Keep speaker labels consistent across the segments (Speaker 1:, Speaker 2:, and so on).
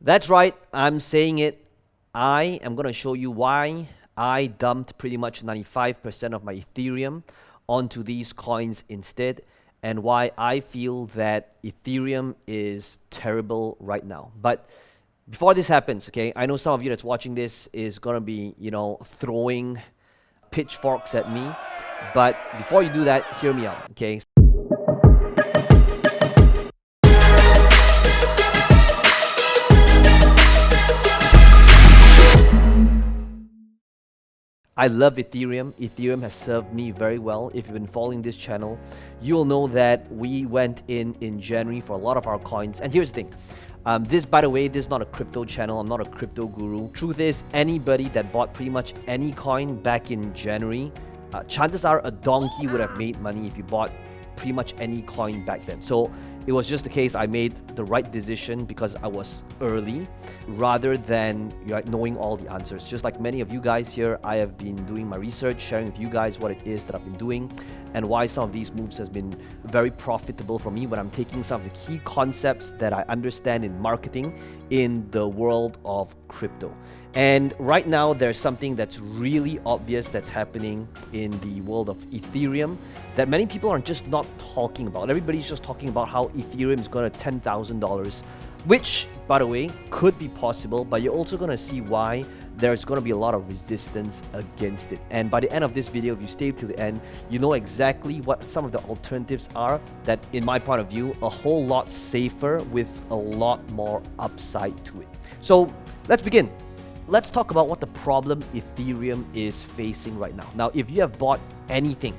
Speaker 1: That's right, I'm saying it. I am going to show you why I dumped pretty much 95% of my Ethereum onto these coins instead, and why I feel that Ethereum is terrible right now. But before this happens, okay, I know some of you that's watching this is going to be, throwing pitchforks at me. But before you do that, hear me out, okay? I love Ethereum. Ethereum has served me very well. If you've been following this channel, you'll know that we went in January for a lot of our coins. And here's the thing. This, by the way, this is not a crypto channel. I'm not a crypto guru. Truth is, anybody that bought pretty much any coin back in January, chances are a donkey would have made money if you bought pretty much any coin back then. So it was just the case I made the right decision because I was early rather than knowing all the answers. Just like many of you guys here, I have been doing my research, sharing with you guys what it is that I've been doing and why some of these moves has been very profitable for me when I'm taking some of the key concepts that I understand in marketing in the world of crypto. And right now, there's something that's really obvious that's happening in the world of Ethereum that many people are just not talking about. Everybody's just talking about how Ethereum is going to $10,000, which, by the way, could be possible, but you're also going to see why there's going to be a lot of resistance against it. And by the end of this video, if you stay till the end, you know exactly what some of the alternatives are that, in my point of view, a whole lot safer with a lot more upside to it. So let's begin. Let's talk about what the problem Ethereum is facing right now. Now, if you have bought anything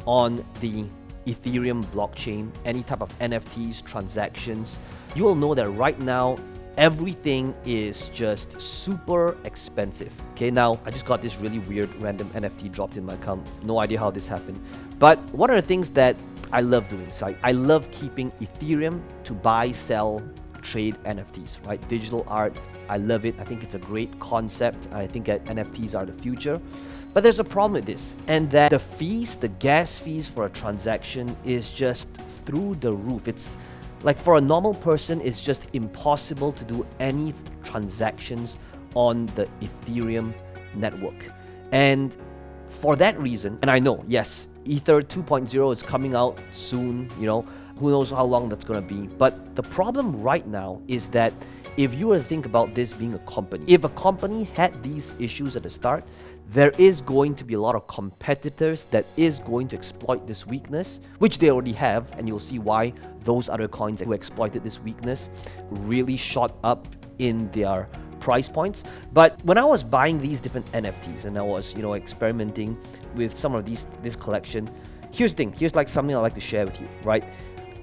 Speaker 1: on the Ethereum blockchain, any type of NFTs, transactions, you will know that right now, everything is just super expensive. Okay, now I just got this really weird random NFT dropped in my account. No idea how this happened. But one of the things that I love doing, so I love keeping Ethereum to buy, sell, trade NFTs, right? Digital art. I love it. I think it's a great concept. I think that NFTs are the future. But there's a problem with this, and that the fees, the gas fees for a transaction is just through the roof. It's like for a normal person, it's just impossible to do any transactions on the Ethereum network. And for that reason, and I know, yes, Ether 2.0 is coming out soon, who knows how long that's going to be. But the problem right now is that if you were to think about this being a company, if a company had these issues at the start, there is going to be a lot of competitors that is going to exploit this weakness, which they already have, and you'll see why those other coins who exploited this weakness really shot up in their price points. But when I was buying these different NFTs and I was, experimenting with some of this collection, here's the thing, here's like something I'd like to share with you, right?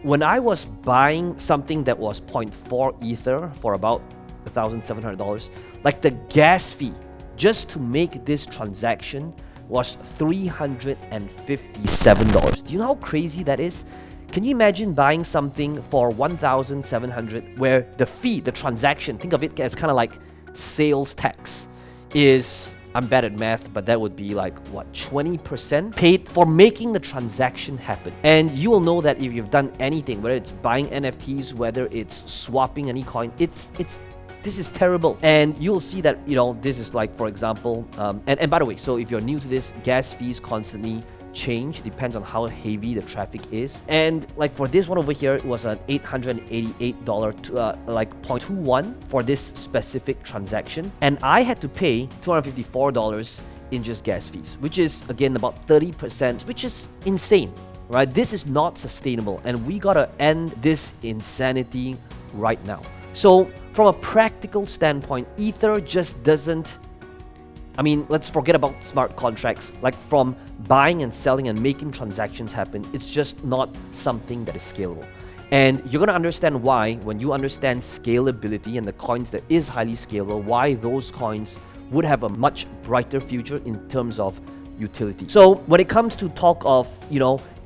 Speaker 1: When I was buying something that was 0.4 Ether for about $1,700, like the gas fee just to make this transaction was $357. Do you know how crazy that is? Can you imagine buying something for $1,700 where the fee, the transaction, think of it as kind of like sales tax, is, I'm bad at math, but that would be like, what, 20% paid for making the transaction happen. And you will know that if you've done anything, whether it's buying NFTs, whether it's swapping any coin, this is terrible. And you'll see that, this is like, for example, and by the way, so if you're new to this, gas fees constantly change, depends on how heavy the traffic is. And like for this one over here, it was an $888 like 0.21 for this specific transaction, and I had to pay $254 in just gas fees, which is again about 30%, which is insane, right? This is not sustainable, and we gotta end this insanity right now. So from a practical standpoint, Ether just doesn't, let's forget about smart contracts. Like from buying and selling and making transactions happen, it's just not something that is scalable. And you're going to understand why when you understand scalability and the coins that is highly scalable, why those coins would have a much brighter future in terms of utility. So when it comes to talk of,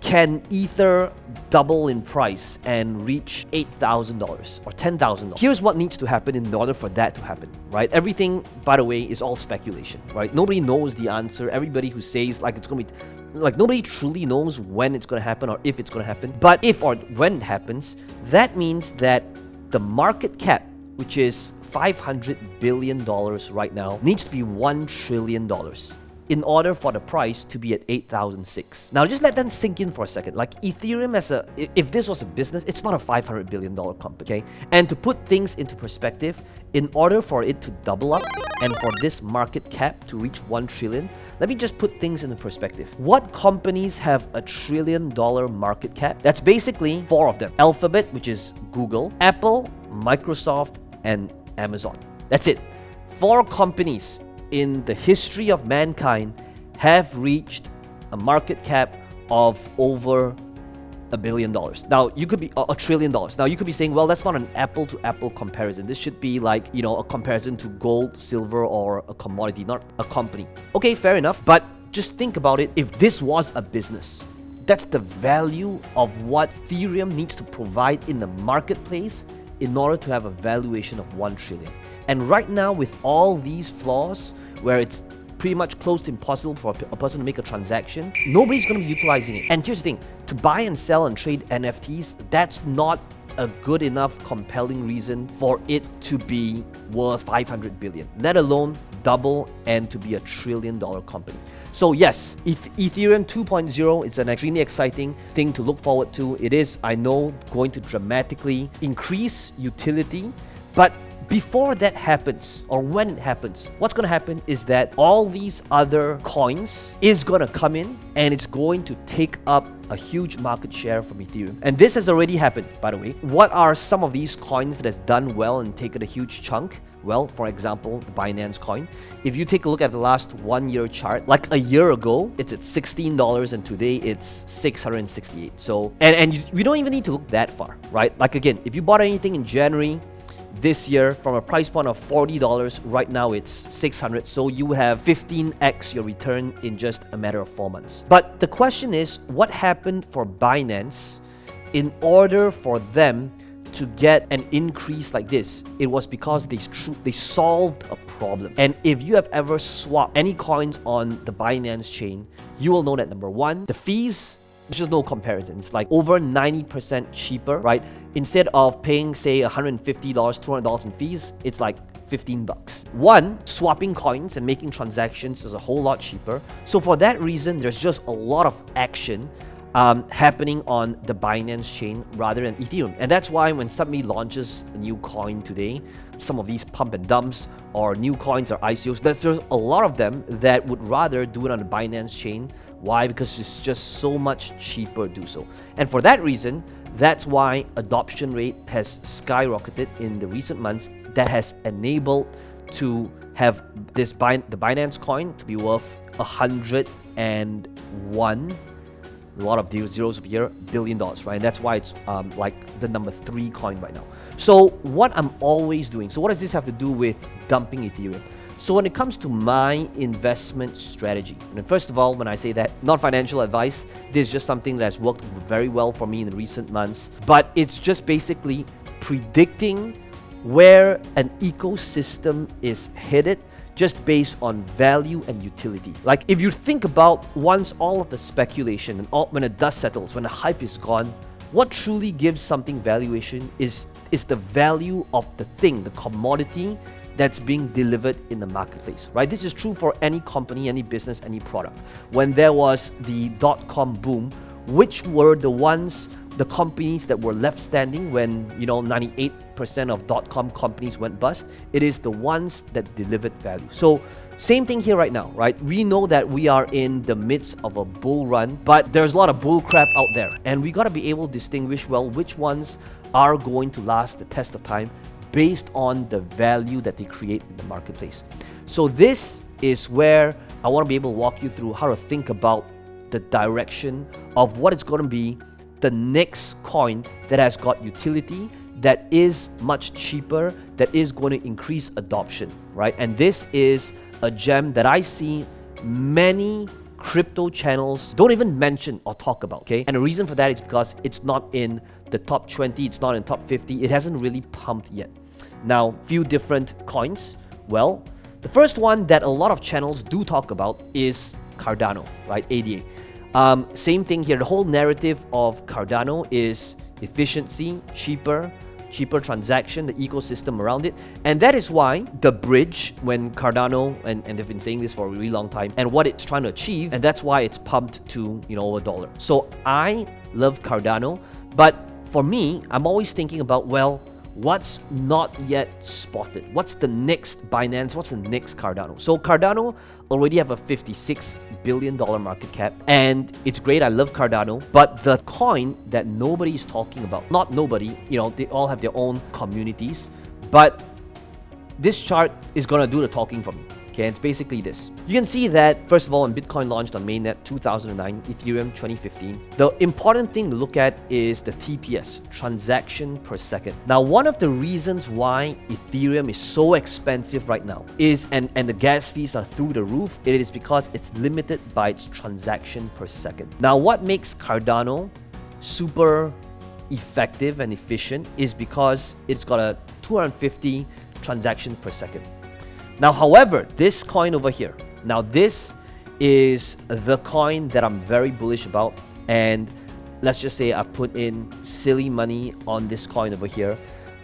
Speaker 1: can Ether double in price and reach $8,000 or $10,000? Here's what needs to happen in order for that to happen, right? Everything, by the way, is all speculation, right? Nobody knows the answer. Everybody who says like it's going to be, like nobody truly knows when it's going to happen or if it's going to happen. But if or when it happens, that means that the market cap, which is $500 billion right now needs to be $1 trillion in order for the price to be at 8,006. Now just let that sink in for a second. Like Ethereum if this was a business, it's not a $500 billion company, okay? And to put things into perspective, in order for it to double up and for this market cap to reach 1 trillion, let me just put things into perspective. What companies have a $1 trillion market cap? That's basically 4 of them. Alphabet, which is Google, Apple, Microsoft, and Amazon. That's it. 4 companies in the history of mankind have reached a market cap of over $1 billion. Now, you could be $1 trillion. Now, you could be saying, well, that's not an apple-to-apple comparison. This should be like, you know, a comparison to gold, silver, or a commodity, not a company. Okay, fair enough. But just think about it. If this was a business, that's the value of what Ethereum needs to provide in the marketplace in order to have a valuation of 1 trillion. And right now, with all these flaws, where it's pretty much close to impossible for a person to make a transaction, nobody's going to be utilizing it. And here's the thing, to buy and sell and trade NFTs, that's not a good enough compelling reason for it to be worth 500 billion, let alone double and to be a $1 trillion company. So yes, Ethereum 2.0 is an extremely exciting thing to look forward to. It is, I know, going to dramatically increase utility, but before that happens, or when it happens, what's going to happen is that all these other coins is going to come in and it's going to take up a huge market share from Ethereum. And this has already happened, by the way. What are some of these coins that has done well and taken a huge chunk? Well, for example, the Binance Coin. If you take a look at the last 1 year chart, like a year ago, it's at $16 and today it's $668. So, and we don't even need to look that far, right? Like again, if you bought anything in January this year from a price point of $40, right now it's $600. So you have 15x your return in just a matter of 4 months. But the question is, what happened for Binance in order for them to get an increase like this? It was because they solved a problem. And if you have ever swapped any coins on the Binance chain, you will know that number one, the fees, there's just no comparison. It's like over 90% cheaper, right? Instead of paying, say, $150, $200 in fees, it's like 15 bucks. One, swapping coins and making transactions is a whole lot cheaper. So for that reason, there's just a lot of action happening on the Binance chain rather than Ethereum. And that's why when somebody launches a new coin today, some of these pump and dumps or new coins or ICOs, there's a lot of them that would rather do it on the Binance chain. Why? Because it's just so much cheaper to do so. And for that reason, that's why adoption rate has skyrocketed in the recent months. That has enabled to have the Binance coin to be worth 101, a lot of zeros of year, $1 billion, right? And that's why it's like the number 3 coin right now. So what I'm always doing, so what does this have to do with dumping Ethereum? So when it comes to my investment strategy, and first of all, when I say that, not financial advice, this is just something that has worked very well for me in the recent months, but it's just basically predicting where an ecosystem is headed just based on value and utility. Like if you think about once all of the speculation and when the dust settles, when the hype is gone, what truly gives something valuation is the value of the thing, the commodity that's being delivered in the marketplace, right? This is true for any company, any business, any product. When there was the .com boom, which were the companies that were left standing when 98% of .com companies went bust? It is the ones that delivered value. So same thing here right now, right? We know that we are in the midst of a bull run, but there's a lot of bull crap out there, and we got to be able to distinguish well which ones are going to last the test of time based on the value that they create in the marketplace. So this is where I want to be able to walk you through how to think about the direction of what is going to be the next coin that has got utility, that is much cheaper, that is going to increase adoption, right? And this is a gem that I see many crypto channels don't even mention or talk about, okay? And the reason for that is because it's not in the top 20, it's not in top 50, it hasn't really pumped yet. Now, few different coins. Well, the first one that a lot of channels do talk about is Cardano, right? ADA. Same thing here. The whole narrative of Cardano is efficiency, cheaper, cheaper transaction, the ecosystem around it. And that is why the bridge, when Cardano, and they've been saying this for a really long time, and what it's trying to achieve, and that's why it's pumped to, over $1. So I love Cardano, but for me, I'm always thinking about, well, what's not yet spotted? What's the next Binance? What's the next Cardano? So Cardano already have a $56 billion market cap, and it's great. I love Cardano, but the coin that nobody is talking about, not nobody, they all have their own communities, but this chart is gonna do the talking for me. Okay, it's basically this. You can see that, first of all, when Bitcoin launched on mainnet 2009, Ethereum 2015, the important thing to look at is the TPS, transaction per second. Now, one of the reasons why Ethereum is so expensive right now is, and the gas fees are through the roof, it is because it's limited by its transaction per second. Now, what makes Cardano super effective and efficient is because it's got a 250 transactions per second. Now, however, this coin over here, now this is the coin that I'm very bullish about, and let's just say I've put in silly money on this coin over here,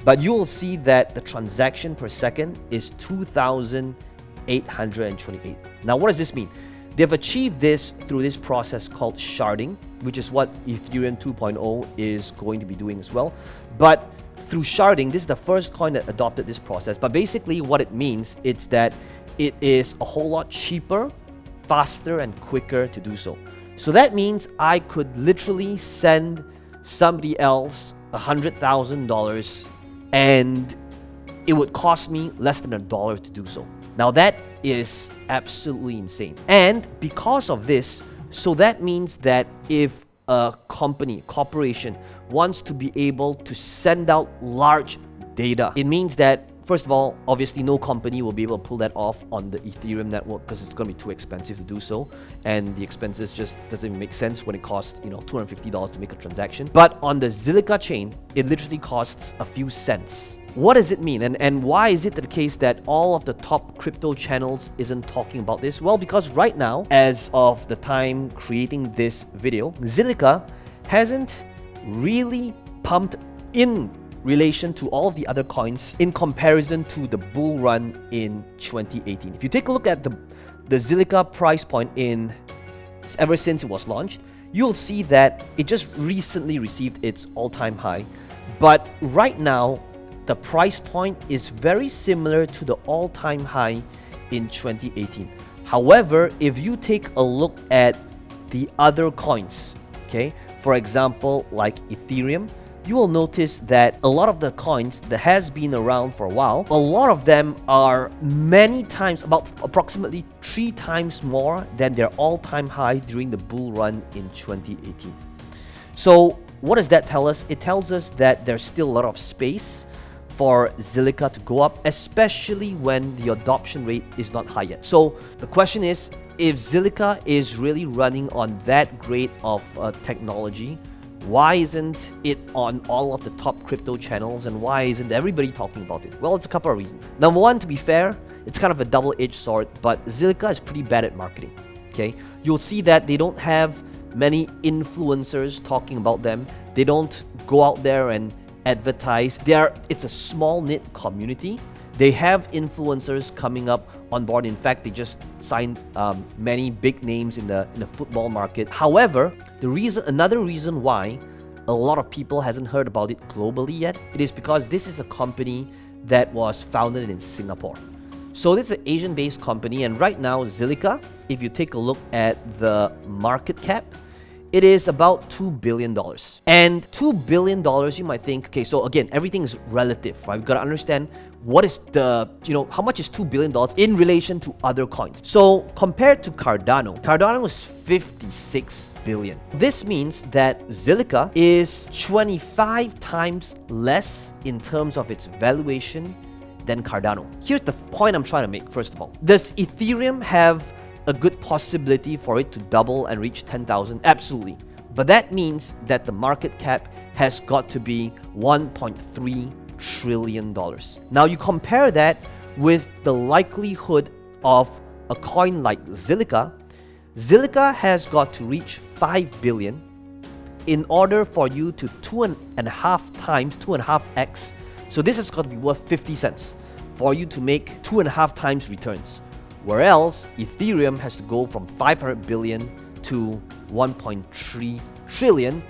Speaker 1: but you will see that the transaction per second is 2,828. Now, what does this mean? They've achieved this through this process called sharding, which is what Ethereum 2.0 is going to be doing as well. But through sharding, this is the first coin that adopted this process. But basically what it means is that it is a whole lot cheaper, faster, and quicker to do so. So that means I could literally send somebody else $100,000 and it would cost me less than $1 to do so. Now that is absolutely insane. And because of this, so that means that if a corporation wants to be able to send out large data, it means that, first of all, obviously no company will be able to pull that off on the Ethereum network because it's going to be too expensive to do so, and the expenses just doesn't even make sense when it costs $250 to make a transaction. But on the Zilliqa chain, it literally costs a few cents. What does it mean, and why is it the case that all of the top crypto channels isn't talking about this? Well, because right now, as of the time creating this video, Zilliqa hasn't really pumped in relation to all of the other coins in comparison to the bull run in 2018. If you take a look at the Zilliqa price point ever since it was launched, you'll see that it just recently received its all-time high. But right now, the price point is very similar to the all-time high in 2018. However, if you take a look at the other coins, okay, for example, like Ethereum, you will notice that a lot of the coins that has been around for a while, a lot of them are many times, about approximately 3 times more than their all-time high during the bull run in 2018. So what does that tell us? It tells us that there's still a lot of space for Zilliqa to go up, especially when the adoption rate is not high yet. So the question is, if Zilliqa is really running on that great of technology, why isn't it on all of the top crypto channels, and why isn't everybody talking about it? Well, it's a couple of reasons. Number one, to be fair, it's kind of a double-edged sword, but Zilliqa is pretty bad at marketing. Okay, you'll see that they don't have many influencers talking about them. They don't go out there and advertise. It's a small knit community. They have influencers coming up on board. In fact, they just signed many big names in the football market. However, another reason why a lot of people hasn't heard about it globally yet, it is because this is a company that was founded in Singapore. So this is an Asian-based company, and right now Zilliqa, if you take a look at the market cap, it is about $2 billion. And $2 billion, you might think, okay, so again, everything is relative, right? We've got to understand what is how much is $2 billion in relation to other coins. So compared to Cardano is 56 billion. This means that Zilliqa is 25 times less in terms of its valuation than Cardano. Here's the point I'm trying to make, first of all. Does Ethereum have a good possibility for it to double and reach 10,000? Absolutely. But that means that the market cap has got to be $1.3 trillion. Now you compare that with the likelihood of a coin like Zilliqa. Zilliqa has got to reach 5 billion in order for you to 2.5x, so this has got to be worth 50 cents for you to make 2.5 times returns. Whereas Ethereum has to go from 500 billion to 1.3 trillion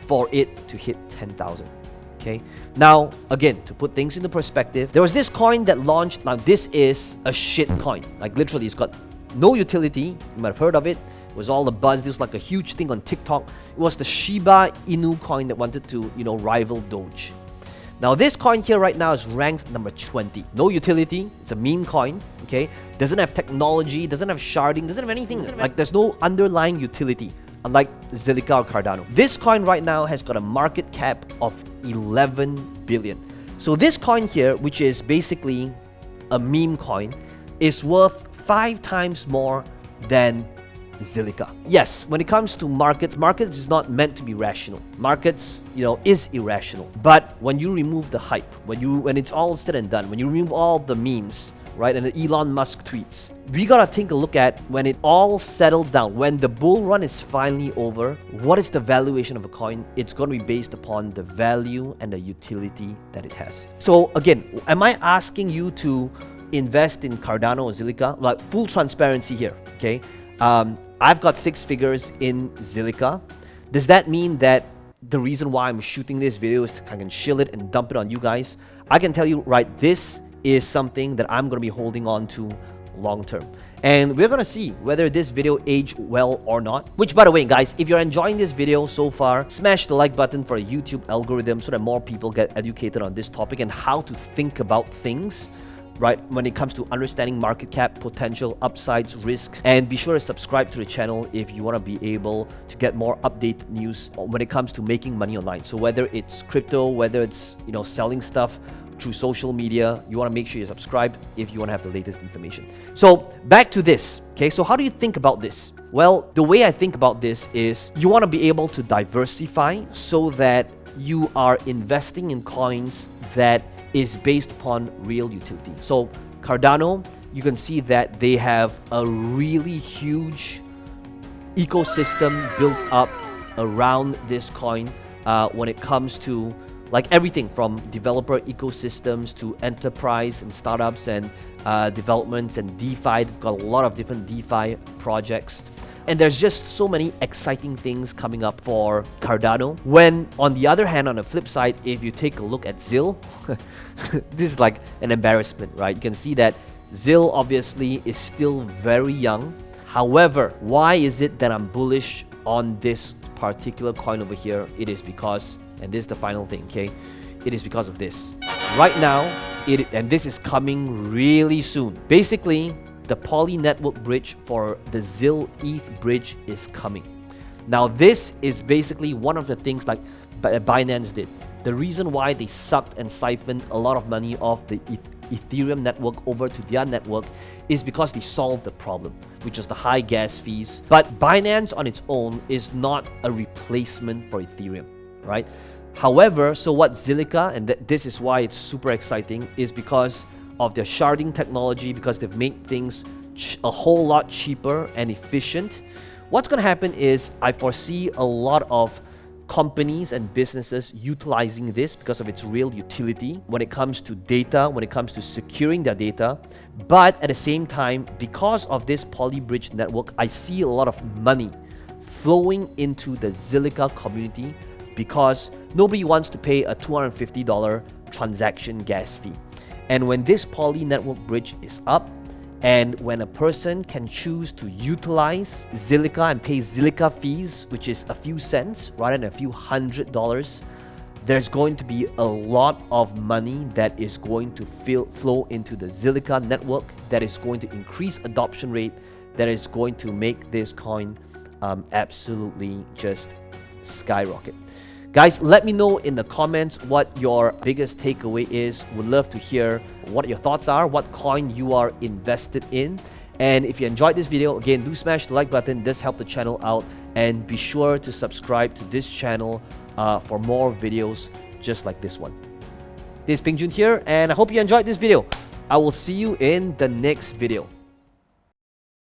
Speaker 1: for it to hit 10,000. Okay. Now, again, to put things into perspective, there was this coin that launched. Now, this is a shit coin. Like, literally, it's got no utility. You might have heard of it. It was all the buzz. This was like a huge thing on TikTok. It was the Shiba Inu coin that wanted to, rival Doge. Now, this coin here right now is ranked number 20. No utility. It's a meme coin. Okay. Doesn't have technology. Doesn't have sharding. Doesn't have anything. Like, there's no underlying utility. Unlike Zilliqa or Cardano. This coin right now has got a market cap of 11 billion. So this coin here, which is basically a meme coin, is worth 5 times more than Zilliqa. Yes, when it comes to markets is not meant to be rational. Markets, is irrational. But when you remove the hype, when it's all said and done, when you remove all the memes, right, and the Elon Musk tweets, we gotta take a look at when it all settles down, when the bull run is finally over, what is the valuation of a coin? It's gonna be based upon the value and the utility that it has. So again, am I asking you to invest in Cardano or Zilliqa? Like, full transparency here, okay? I've got 6 figures in Zilliqa. Does that mean that the reason why I'm shooting this video is I can chill it and dump it on you guys? I can tell you, right, this is something that I'm going to be holding on to long term. And we're going to see whether this video aged well or not. Which, by the way, guys, if you're enjoying this video so far, smash the like button for a YouTube algorithm so that more people get educated on this topic and how to think about things, right, when it comes to understanding market cap, potential, upsides, risks. And be sure to subscribe to the channel if you want to be able to get more updated news when it comes to making money online. So whether it's crypto, whether it's, selling stuff through social media, you want to make sure you're subscribed if you want to have the latest information. So back to this, okay? So how do you think about this? Well, the way I think about this is you want to be able to diversify so that you are investing in coins that is based upon real utility. So Cardano, you can see that they have a really huge ecosystem built up around this coin when it comes to like everything from developer ecosystems to enterprise and startups and developments and DeFi. They've got a lot of different DeFi projects. And there's just so many exciting things coming up for Cardano. When, on the other hand, on the flip side, if you take a look at Zill, this is like an embarrassment, right? You can see that Zill obviously is still very young. However, why is it that I'm bullish on this particular coin over here? It is because, and this is the final thing, okay? It is because of this. Right now, and this is coming really soon. Basically, the Poly network bridge for the Zill ETH bridge is coming. Now, this is basically one of the things like Binance did. The reason why they sucked and siphoned a lot of money off the Ethereum network over to their network is because they solved the problem, which is the high gas fees. But Binance on its own is not a replacement for Ethereum, right? However, so what Zilliqa, and this is why it's super exciting, is because of their sharding technology, because they've made things a whole lot cheaper and efficient. What's going to happen is I foresee a lot of companies and businesses utilizing this because of its real utility when it comes to data, when it comes to securing their data. But at the same time, because of this Polybridge network, I see a lot of money flowing into the Zilliqa community because nobody wants to pay a $250 transaction gas fee. And when this Poly network bridge is up, and when a person can choose to utilize Zilliqa and pay Zilliqa fees, which is a few cents rather than a few $100s, there's going to be a lot of money that is going to flow into the Zilliqa network, that is going to increase adoption rate, that is going to make this coin absolutely just skyrocket. Guys, let me know in the comments what your biggest takeaway is. Would love to hear what your thoughts are, what coin you are invested in. And if you enjoyed this video, again, do smash the like button. It does help the channel out. And be sure to subscribe to this channel for more videos just like this one. This is Peng Joon here, and I hope you enjoyed this video. I will see you in the next video.